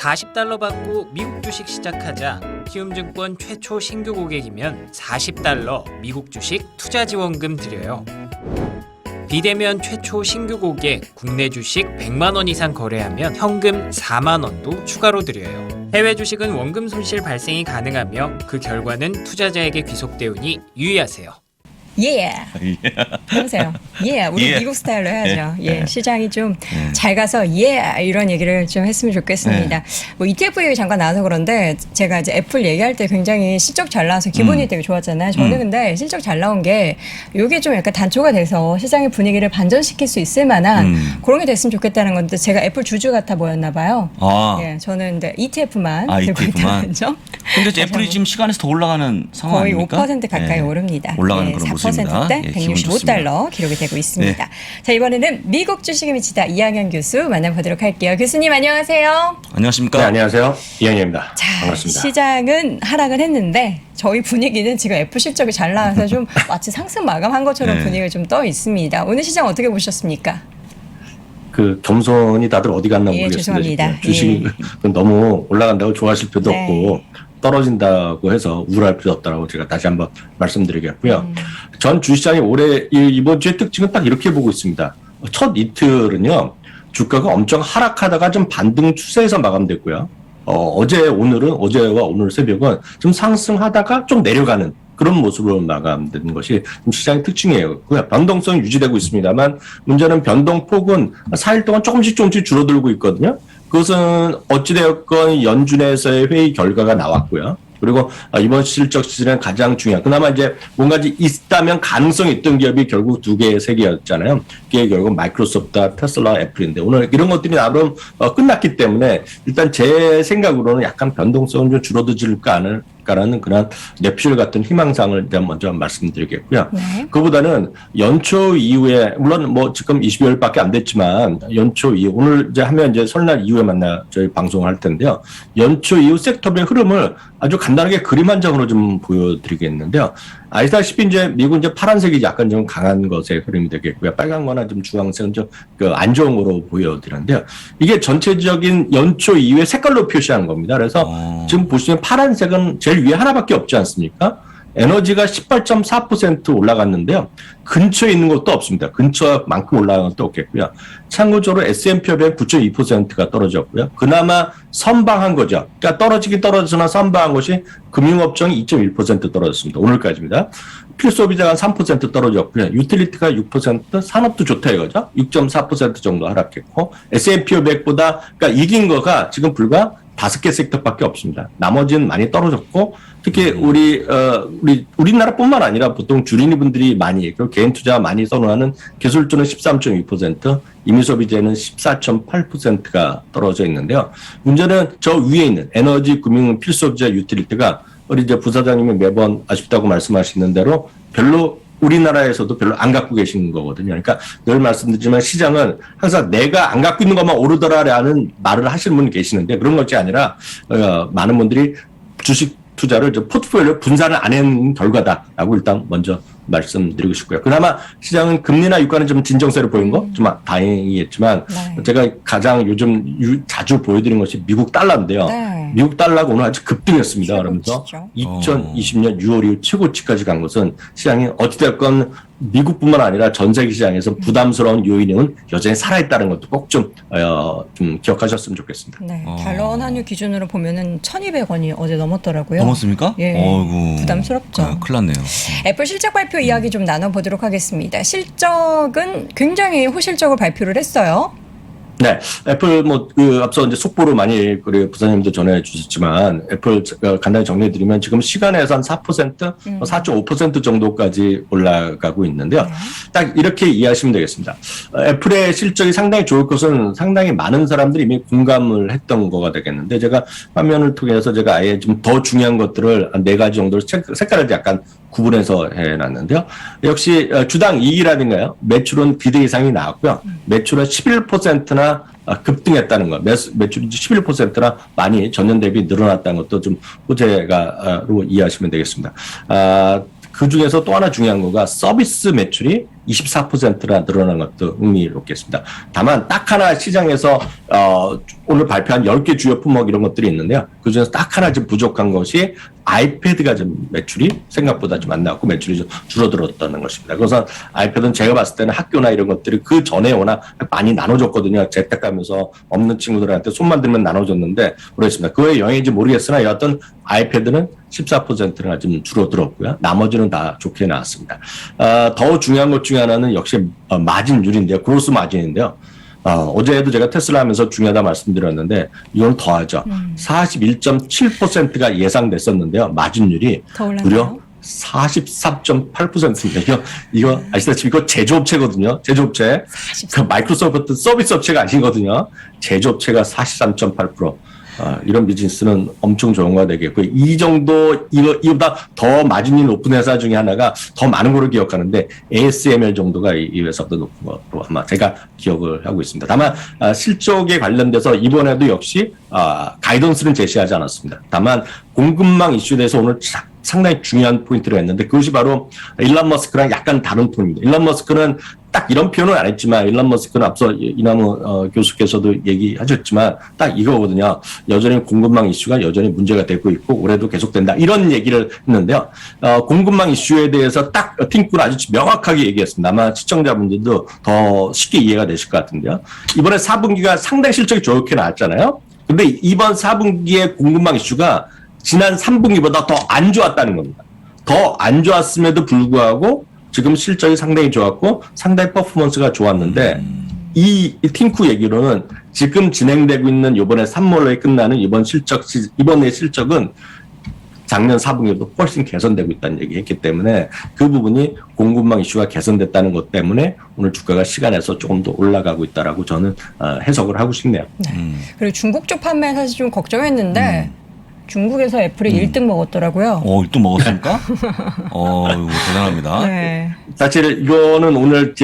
$40 받고 미국 주식 시작하자. 키움증권 최초 신규 고객이면 $40 미국 주식 투자 지원금 드려요. 비대면 최초 신규 고객 국내 주식 100만 원 이상 거래하면 현금 4만 원도 추가로 드려요. 해외 주식은 원금 손실 발생이 가능하며 그 결과는 투자자에게 귀속되오니 유의하세요. 예. 해보세요. 예. 우리 예. 미국 스타일로 해야죠. 예. 예. 시장이 좀 잘 가서 예 이런 얘기를 좀 했으면 좋겠습니다. 뭐 ETF 얘기 잠깐 나와서 그런데 제가 이제 애플 얘기할 때 굉장히 실적 잘 나와서 기분이 되게 좋았잖아요. 저는 근데 실적 잘 나온 게 이게 좀 약간 단초가 돼서 시장의 분위기를 반전시킬 수 있을 만한 그런 게 됐으면 좋겠다는 건데 제가 애플 주주 같아 보였나 봐요. 아. 예. 저는 근데 ETF만 들고 ETF만. 있다는 점. 근데 애플이 지금 시간에서 더 올라가는 상황 거의 아닙니까? 5% 가까이 오릅니다. 올라가는 그런 모습입니다. 4%대 예, 기분 좋습니다. $165 기록이 되고 있습니다. 자, 이번에는 미국 주식에 미치다 이항현 교수 만나보도록 할게요. 교수님 안녕하세요. 안녕하십니까? 네, 안녕하세요. 이한입니다. 자, 반갑습니다. 시장은 하락을 했는데 저희 분위기는 지금 애플 실적이 잘 나와서 좀 마치 상승 마감한 것처럼 네. 분위기가 좀 떠 있습니다. 오늘 시장 어떻게 보셨습니까? 그 겸손이 다들 어디 갔나 예, 죄송합니다. 모르겠습니다. 주식은 너무 올라간다고 좋아하실 필요도 네. 없고 떨어진다고 해서 우울할 필요 없다고 제가 다시 한번 말씀드리겠고요. 전 주시장이 올해 이번 주의 특징은 딱 이렇게 보고 있습니다. 첫 이틀은요. 주가가 엄청 하락하다가 좀 반등 추세에서 마감됐고요. 어제와 오늘 새벽은 좀 상승하다가 좀 내려가는 그런 모습으로 마감된 것이 좀 시장의 특징이에요. 변동성이 유지되고 있습니다만 문제는 변동폭은 4일 동안 조금씩 줄어들고 있거든요. 그것은 어찌되었건 연준에서의 회의 결과가 나왔고요. 그리고 이번 실적 시즌은 가장 중요한 그나마 이제 뭔가 있다면 가능성이 있던 기업이 결국 세 개였잖아요. 그게 결국 마이크로소프트, 테슬라, 애플인데 오늘 이런 것들이 나름 끝났기 때문에 일단 제 생각으로는 약간 변동성은 좀 줄어들까 않을까라는 그런 내피셜 같은 희망상을 일단 먼저 말씀드리겠고요. 네. 그보다는 연초 이후에 물론 뭐 지금 20여일밖에 안 됐지만 연초 이후 오늘 이제 하면 이제 설날 이후에 저희 방송을 할 텐데요. 연초 이후 섹터별 흐름을 아주 간단하게 그림 한 장으로 좀 보여드리겠는데요. 아시다시피 이제 미국 이제 파란색이 약간 좀 강한 것의 흐름이 되겠고요. 빨간 거나 좀 주황색은 좀 안 좋은 거로 보여드리는데요. 이게 전체적인 연초 이후에 색깔로 표시하는 겁니다. 그래서 지금 보시면 파란색은 제일 위에 하나밖에 없지 않습니까? 에너지가 18.4% 올라갔는데요. 근처에 있는 것도 없습니다. 근처만큼 올라간 것도 없겠고요. 참고적으로 S&P 500 9.2%가 떨어졌고요. 그나마 선방한 거죠. 그러니까 떨어지나 선방한 것이 금융업종이 2.1% 떨어졌습니다. 오늘까지입니다. 필수소비자가 3% 떨어졌고요. 유틸리티가 6%, 산업도 좋다 이거죠. 6.4% 정도 하락했고 S&P 500보다 그러니까 이긴 거가 지금 불과 5개 섹터밖에 없습니다. 나머지는 많이 떨어졌고 특히 우리나라뿐만 아니라 보통 주린이 분들이 그리고 개인 투자 많이 선호하는 기술주는 13.2%, 임의소비재는 14.8%가 떨어져 있는데요. 문제는 저 위에 있는 에너지, 금융, 필수소비자, 유틸리티가 우리 이제 부사장님이 매번 아쉽다고 말씀하시는 대로 우리나라에서도 별로 안 갖고 계신 거거든요. 그러니까 늘 말씀드리지만 시장은 항상 내가 안 갖고 있는 것만 오르더라라는 말을 하시는 분이 계시는데 그런 것이 아니라 많은 분들이 주식 투자를 포트폴리오 분산을 안 한 결과다라고 일단 먼저 말씀드리고 싶고요. 그나마 시장은 금리나 유가는 좀 진정세를 보인 거 좀 다행이겠지만 네. 제가 가장 요즘 자주 보여드리는 것이 미국 달러인데요. 네. 미국 달러가 오늘 아주 급등했습니다. 그러면서 최고치죠. 2020년 6월 이후 최고치까지 간 것은 시장이 어찌됐건 미국뿐만 아니라 전 세계 시장에서 부담스러운 요인은 여전히 살아있다는 것도 꼭 좀 기억하셨으면 좋겠습니다. 네. 달러 환율 기준으로 보면은 1,200원이 어제 넘었더라고요. 넘었습니까? 예. 어이구. 부담스럽죠. 큰일 났네요. 애플 실적 발표 이야기 좀 나눠보도록 하겠습니다. 실적은 굉장히 호실적으로 발표를 했어요. 네, 애플 앞서 이제 속보로 많이 그리고 부사님도 전해 주셨지만 애플 간단히 정리해드리면 지금 시간에서 한 4%, 4.5% 정도까지 올라가고 있는데요. 딱 이렇게 이해하시면 되겠습니다. 애플의 실적이 상당히 좋을 것은 상당히 많은 사람들이 이미 공감을 했던 거가 되겠는데 제가 화면을 통해서 제가 아예 좀 더 중요한 것들을 한 4가지 정도로 색깔을 약간 구분해서 해놨는데요. 역시 주당 이익이라든가요. 매출은 기대 이상이 나왔고요. 매출은 11%나 급등했다는 것, 매출이 11%나 많이 전년 대비 늘어났다는 것도 좀 호재로 이해하시면 되겠습니다. 그 중에서 또 하나 중요한 거가 서비스 매출이 24%나 늘어난 것도 흥미롭겠습니다. 다만 딱 하나 시장에서 오늘 발표한 10개 주요 품목 이런 것들이 있는데요. 그중에서 딱 하나 좀 부족한 것이 아이패드가 좀 매출이 생각보다 좀 안 나왔고 매출이 좀 줄어들었다는 것입니다. 그래서 아이패드는 제가 봤을 때는 학교나 이런 것들이 그 전에 워낙 많이 나눠줬거든요. 재택하면서 없는 친구들한테 손만 들면 나눠줬는데 모르겠습니다. 그거의 영향인지 모르겠으나 여하튼 아이패드는 14%나 좀 줄어들었고요. 나머지는 다 좋게 나왔습니다. 더 중요한 것 중에 하나는 역시 마진율인데요. 그로스 마진인데요. 어제도 제가 테슬라 하면서 중요하다 말씀드렸는데 이건 더하죠. 41.7%가 예상됐었는데요. 마진율이 무려 43.8%입니다. 이거 아시다시피 이거 제조업체거든요. 제조업체. 그 마이크로소프트 서비스 업체가 아니거든요. 제조업체가 43.8%. 이런 비즈니스는 엄청 좋은 되겠고 이 정도 이보다 더 마진이 높은 회사 중에 하나가 더 많은 거로 기억하는데 ASML 정도가 이 회사도 높은 거로 아마 제가 기억을 하고 있습니다. 다만 실적에 관련돼서 이번에도 역시 가이던스는 제시하지 않았습니다. 다만 공급망 이슈에 대해서 오늘 상당히 중요한 포인트를 했는데 그것이 바로 일론 머스크랑 약간 다른 톤입니다. 일론 머스크는 딱 이런 표현은 안 했지만 일론 머스크는 앞서 이남우 교수께서도 얘기하셨지만 딱 이거거든요. 여전히 공급망 이슈가 여전히 문제가 되고 있고 올해도 계속된다. 이런 얘기를 했는데요. 공급망 이슈에 대해서 딱 팅크를 아주 명확하게 얘기했습니다. 아마 시청자분들도 더 쉽게 이해가 되실 것 같은데요. 이번에 4분기가 상당히 실적이 좋게 나왔잖아요. 근데 이번 4분기의 공급망 이슈가 지난 3분기보다 더 안 좋았다는 겁니다. 더 안 좋았음에도 불구하고 지금 실적이 상당히 좋았고 상당히 퍼포먼스가 좋았는데 이 팅쿠 얘기로는 지금 진행되고 있는 이번에 3월에 끝나는 이번의 실적은 작년 4분기보다 훨씬 개선되고 있다는 얘기했기 때문에 그 부분이 공급망 이슈가 개선됐다는 것 때문에 오늘 주가가 시간에서 조금 더 올라가고 있다라고 저는 해석을 하고 싶네요. 네. 그리고 중국 쪽 판매 사실 좀 걱정했는데 중국에서 애플이 1등 먹었더라고요. 1등 먹었습니까? 이거 대단합니다. 네. 사실 이거는 오늘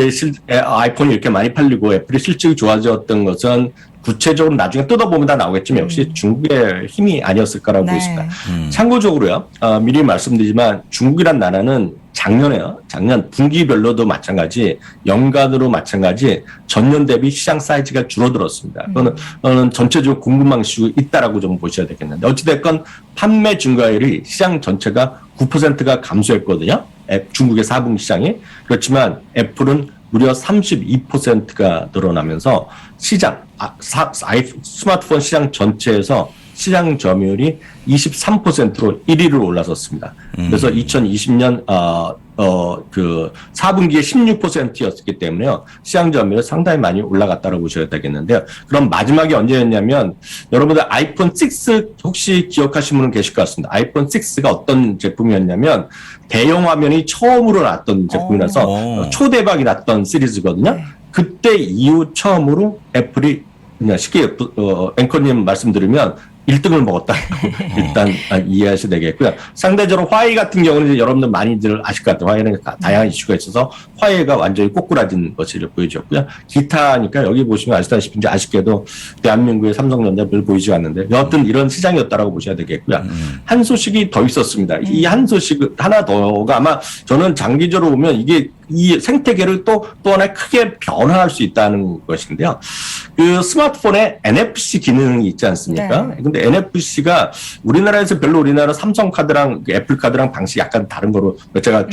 아이폰이 이렇게 많이 팔리고 애플이 실적이 좋아졌던 것은 구체적으로 나중에 뜯어보면 다 나오겠지만 역시 중국의 힘이 아니었을까라고 네. 보겠습니다. 참고적으로요. 미리 말씀드리지만 중국이란 나라는 작년 분기별로도 마찬가지, 연간으로 마찬가지 전년 대비 시장 사이즈가 줄어들었습니다. 그거는 전체적으로 공급망 이슈가 있다라고 좀 보셔야 되겠는데 어찌됐건 판매 증가율이 시장 전체가 9%가 감소했거든요. 중국의 4분기 시장이. 그렇지만 애플은 무려 32%가 늘어나면서 스마트폰 시장 전체에서 시장 점유율이 23%로 1위로 올라섰습니다. 그래서 2020년 그 4분기에 16%였기 때문에요. 시장 점유율이 상당히 많이 올라갔다고 보셔야 되겠는데요. 그럼 마지막에 언제였냐면 여러분들 아이폰 6 혹시 기억하시는 분은 계실 것 같습니다. 아이폰 6가 어떤 제품이었냐면 대형 화면이 처음으로 나왔던 제품이라서 초대박이 났던 시리즈거든요. 네. 그때 이후 처음으로 애플이 그냥 쉽게 앵커님 말씀드리면 1등을 먹었다. 일단 이해하셔야 되겠고요. 상대적으로 화웨이 같은 경우는 이제 여러분들 많이들 아실 것 같아요. 화웨이는 다양한 이슈가 있어서 화웨이가 완전히 꼬꾸라진 것을 보여줬고요. 기타니까 여기 보시면 아시다시피 이제 아쉽게도 대한민국의 삼성전자 별 보이지 않는데 여하튼 이런 시장이었다라고 보셔야 되겠고요. 한 소식이 더 있었습니다. 이 한 소식 하나 더가 아마 저는 장기적으로 보면 이게 이 생태계를 또 하나 크게 변화할 수 있다는 것인데요. 그 스마트폰에 NFC 기능이 있지 않습니까? 네. 근데 NFC가 우리나라에서 별로 우리나라 삼성 카드랑 애플 카드랑 방식이 약간 다른 거로 제가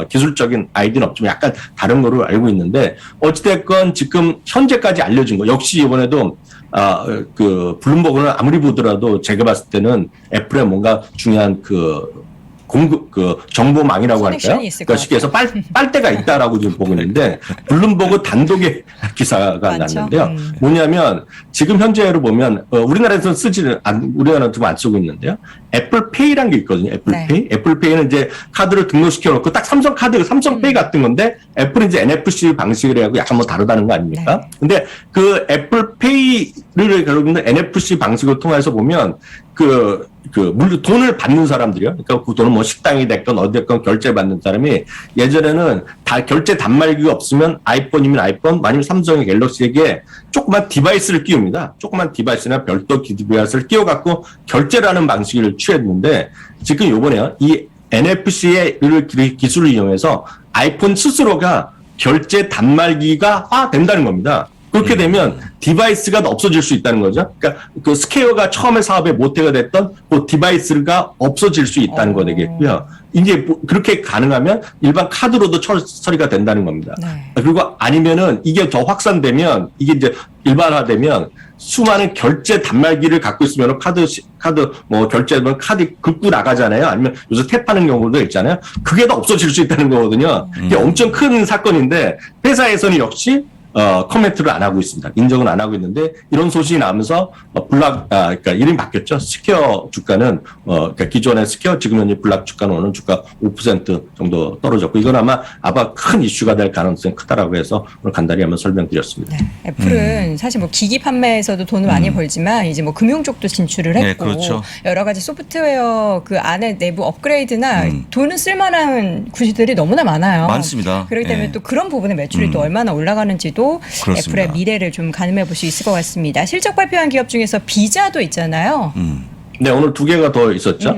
기술적인 아이디어는 없지만 약간 다른 거로 알고 있는데 어찌됐건 지금 현재까지 알려진 거 역시 이번에도 그 블룸버그는 아무리 보더라도 제가 봤을 때는 애플의 뭔가 중요한 정보망이라고 할까요? 그러니까 쉽게 해서 빨대가 있다라고 지금 보고 있는데 블룸버그 단독의 기사가 났는데요. 뭐냐면 지금 현재로 보면 우리나라에서는 우리나라는 좀 안 쓰고 있는데요. 애플페이라는 게 있거든요. 애플페이. 네. 애플페이는 이제 카드를 등록시켜 놓고 딱 삼성 카드, 삼성페이 같은 건데 애플은 이제 NFC 방식을 해갖고 약간 뭐 다르다는 거 아닙니까? 네. 근데 그 애플페이를 결국은 NFC 방식을 통해서 보면 돈을 받는 사람들이요. 그러니까 그 돈은 뭐 식당이 됐건 어디 됐건 결제 받는 사람이 예전에는 다 결제 단말기가 없으면 아이폰이면 아이폰, 아니면 삼성의 갤럭시에게 조그만 디바이스를 끼웁니다. 조그만 디바이스나 별도 디바이스를 끼워갖고 결제라는 방식을 취했는데 지금 요번에요. 이 NFC의 기술을 이용해서 아이폰 스스로가 결제 단말기가 된다는 겁니다. 그렇게 되면 디바이스가 없어질 수 있다는 거죠. 그러니까 그 스퀘어가 처음에 사업의 모태가 됐던 그 디바이스가 없어질 수 있다는 거 되겠고요. 이제 그렇게 가능하면 일반 카드로도 처리가 된다는 겁니다. 네. 그리고 아니면은 이게 더 확산되면 이게 이제 일반화되면 수많은 결제 단말기를 갖고 있으면 카드 뭐 결제하면 카드 긁고 나가잖아요. 아니면 요새 탭하는 경우도 있잖아요. 그게 다 없어질 수 있다는 거거든요. 이게 엄청 큰 사건인데 회사에서는 역시 코멘트를 안 하고 있습니다. 인정은 안 하고 있는데 이런 소식이 나면서 그러니까 이름이 바뀌었죠. 스퀘어 주가는 그러니까 기존의 스퀘어 지금 현재 블락 주가는 오늘 주가 5% 정도 떨어졌고 이건 아마 큰 이슈가 될 가능성이 크다라고 해서 오늘 간단히 한번 설명드렸습니다. 네. 애플은 사실 뭐 기기 판매에서도 돈을 많이 벌지만 이제 뭐 금융 쪽도 진출을 했고 네, 그렇죠. 여러 가지 소프트웨어 그 안에 내부 업그레이드나 돈을 쓸만한 구시들이 너무나 많아요. 많습니다. 그렇기 때문에 네. 또 그런 부분의 매출이 또 얼마나 올라가는지도 그렇습니다. 애플의 미래를 좀 가늠해 볼 수 있을 것 같습니다. 실적 발표한 기업 중에서 비자도 있잖아요. 네, 오늘 두 개가 더 있었죠.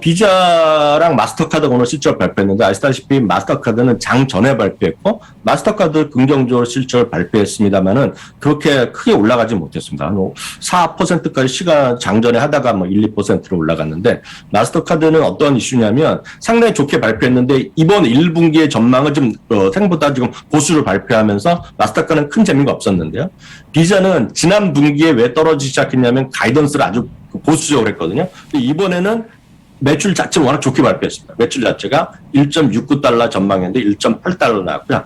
비자랑 마스터카드가 오늘 실적 발표했는데 아시다시피 마스터카드는 장 전에 발표했고 마스터카드 긍정적으로 실적을 발표했습니다만은 그렇게 크게 올라가지 못했습니다. 한 4%까지 장 전에 하다가 뭐 1, 2%로 올라갔는데 마스터카드는 어떤 이슈냐면 상당히 좋게 발표했는데 이번 1분기의 전망은 좀 생각보다 지금 보수를 발표하면서 마스터카드는 큰 재미가 없었는데요. 비자는 지난 분기에 왜 떨어지기 시작했냐면 가이던스를 아주 보수적으로 했거든요. 근데 이번에는 매출 자체를 워낙 좋게 발표했습니다. 매출 자체가 1.69달러 전망했는데 1.8달러 나왔고요.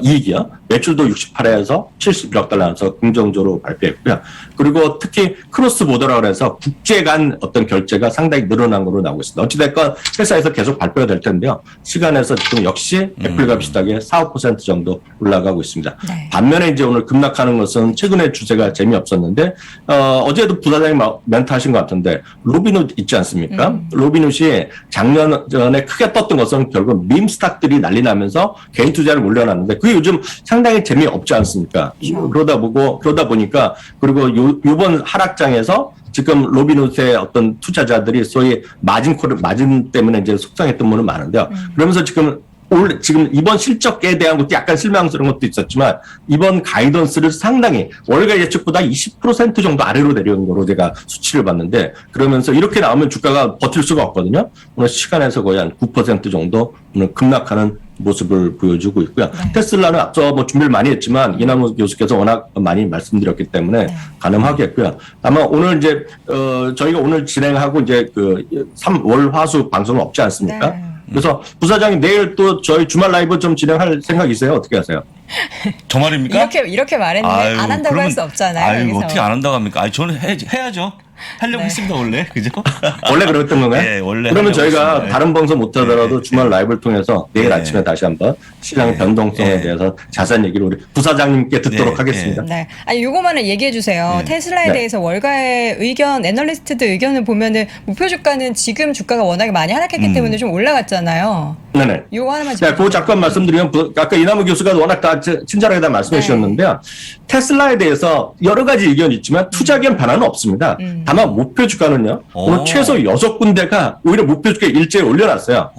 이익이요. 매출도 68에서 71억 달러 나와서 긍정적으로 발표했고요. 그리고 특히 크로스 보더라고 해서 국제 간 어떤 결제가 상당히 늘어난 걸로 나오고 있습니다. 어찌됐건 회사에서 계속 발표가 될 텐데요. 시간에서 지금 역시 애플과 비슷하게 4, 5% 정도 올라가고 있습니다. 네. 반면에 이제 오늘 급락하는 것은 최근에 주제가 재미없었는데 어제도 부사장님 멘트하신 것 같은데 로빈훗 있지 않습니까? 로빈훗이 작년 전에 크게 떴던 것은 결국 밈 스탁들이 난리 나면서 개인 투자를 올려놨는데 그게 요즘 상당히 재미없지 않습니까? 그러다 보니까 그리고 요번 하락장에서 지금 로빈훗의 어떤 투자자들이 소위 마진 때문에 이제 속상했던 분은 많은데요. 그러면서 지금 이번 실적에 대한 것도 약간 실망스러운 것도 있었지만 이번 가이던스를 상당히 월가 예측보다 20% 정도 아래로 내려온 거로 제가 수치를 봤는데 그러면서 이렇게 나오면 주가가 버틸 수가 없거든요. 오늘 시간에서 거의 한 9% 정도 오늘 급락하는 모습을 보여주고 있고요. 네. 테슬라는 앞서 뭐 준비를 많이 했지만 이남우 교수께서 워낙 많이 말씀드렸기 때문에 네. 가늠하겠고요. 아마 오늘 이제 저희가 오늘 진행하고 이제 그 3월 화수 방송은 없지 않습니까? 네. 그래서 부사장님 내일 또 저희 주말 라이브 좀 진행할 생각이세요? 어떻게 하세요? 저 말입니까? 이렇게 말했는데 아유, 안 한다고 할 수 없잖아요. 아유, 여기서. 어떻게 안 한다고 합니까? 아니, 저는 해야죠. 하려고 네. 했습니다, 원래. 그죠? 원래 그랬던 건가요? 네, 원래. 그러면 하려고 저희가 했습니다. 다른 방송 못 하더라도 네. 주말 라이브를 통해서 내일 네. 아침에 다시 한번 시장의 네. 변동성에 네. 대해서 자세한 얘기를 우리 부사장님께 듣도록 네. 하겠습니다. 네. 아니, 요거만은 얘기해 주세요. 네. 테슬라에 네. 대해서 월가의 의견, 애널리스트들 의견을 보면은 목표 주가는 지금 주가가 워낙에 많이 하락했기 때문에 좀 올라갔잖아요. 네네. 요거 하나만 네, 그거 잠깐 말씀드리면 아까 이남우 교수가 워낙 다 친절하게 다 말씀해 네. 주셨는데요. 테슬라에 대해서 여러 가지 의견이 있지만 투자견 변화는 없습니다. 다만 목표 주가는요. 오늘 최소 6군데가 오히려 목표 주가 일제히 올려놨어요.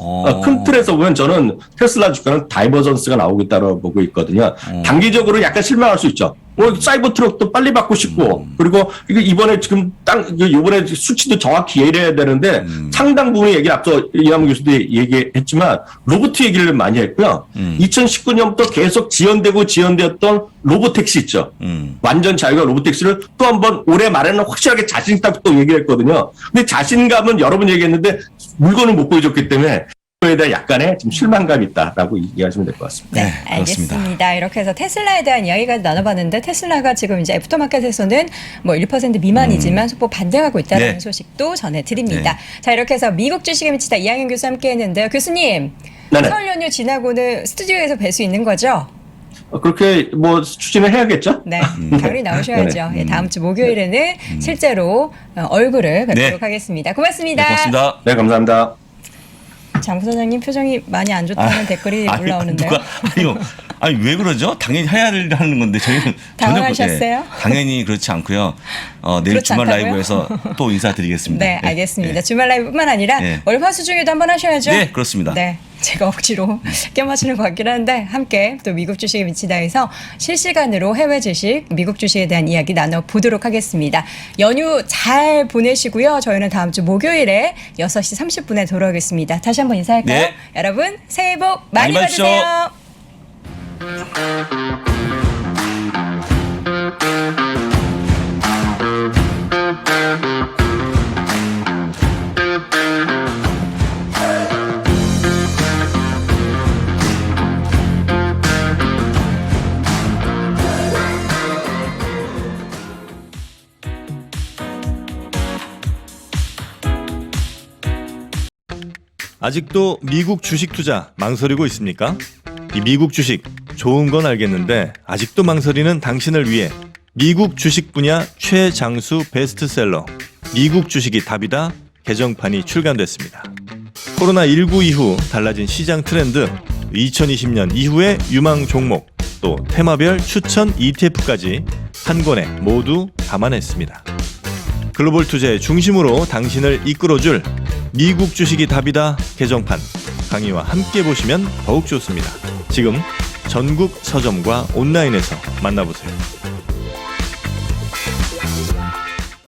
큰 틀에서 보면 저는 테슬라 주가는 다이버전스가 나오고 있다고 보고 있거든요. 단기적으로 약간 실망할 수 있죠. 사이버 트럭도 빨리 받고 싶고 그리고 이번에 지금 이번에 수치도 정확히 얘기해야 되는데 상당 부분의 얘기를 앞서 이남우 교수도 얘기했지만 로봇 얘기를 많이 했고요. 2019년부터 계속 지연되었던 로봇택시 있죠. 완전 자유가 로봇택시를 또 한 번 올해 말에는 확실하게 자신 있다고 또 얘기를 했거든요. 근데 자신감은 여러 번 얘기했는데 물건을 못 보여줬기 때문에 그에 대한 약간의 좀 실망감이 있다라고 이해하시면 될 것 같습니다. 네, 네, 알겠습니다. 그렇습니다. 이렇게 해서 테슬라에 대한 이야기가 나눠봤는데 테슬라가 지금 이제 애프터마켓에서는 뭐 1% 미만이지만 소폭 반등하고 있다는 네. 소식도 전해드립니다. 네. 자, 이렇게 해서 미국 주식에 미치다 이양현 교수 함께했는데요. 교수님, 네네. 설 연휴 지나고는 스튜디오에서 뵐 수 있는 거죠? 그렇게 뭐 추진을 해야겠죠? 네, 당연히 나오셔야죠. 네네. 예, 다음 주 목요일에는 실제로 얼굴을 뵙도록 네. 하겠습니다. 고맙습니다. 네, 고맙습니다. 네, 감사합니다. 장 부사장님 표정이 많이 안 좋다는 댓글이 아니, 올라오는데요. 아니 왜 그러죠? 당연히 해야 하는 건데 저희는 당황하셨어요? 전혀 당연히 그렇지 않고요. 내일 그렇지 주말 않다고요? 라이브에서 또 인사드리겠습니다. 네, 알겠습니다. 네. 주말 라이브뿐만 아니라 네. 월화수 중에도 한번 하셔야죠. 네, 그렇습니다. 네. 제가 억지로 껴맞추는 것 같긴 한데 함께 또 미국 주식에 미치다에서 실시간으로 해외 주식, 미국 주식에 대한 이야기 나눠보도록 하겠습니다. 연휴 잘 보내시고요. 저희는 다음 주 목요일에 6시 30분에 돌아오겠습니다. 다시 한번 인사할까요? 네. 여러분 새해 복 많이 많이 받으십시오. 받으세요. 아직도 미국 주식 투자 망설이고 있습니까? 이 미국 주식 좋은 건 알겠는데 아직도 망설이는 당신을 위해 미국 주식 분야 최장수 베스트셀러 미국 주식이 답이다 개정판이 출간됐습니다. 코로나19 이후 달라진 시장 트렌드, 2020년 이후의 유망 종목, 또 테마별 추천 ETF까지 한 권에 모두 담아냈습니다. 글로벌 투자의 중심으로 당신을 이끌어줄 미국 주식이 답이다 개정판 강의와 함께 보시면 더욱 좋습니다. 지금 전국 서점과 온라인에서 만나보세요.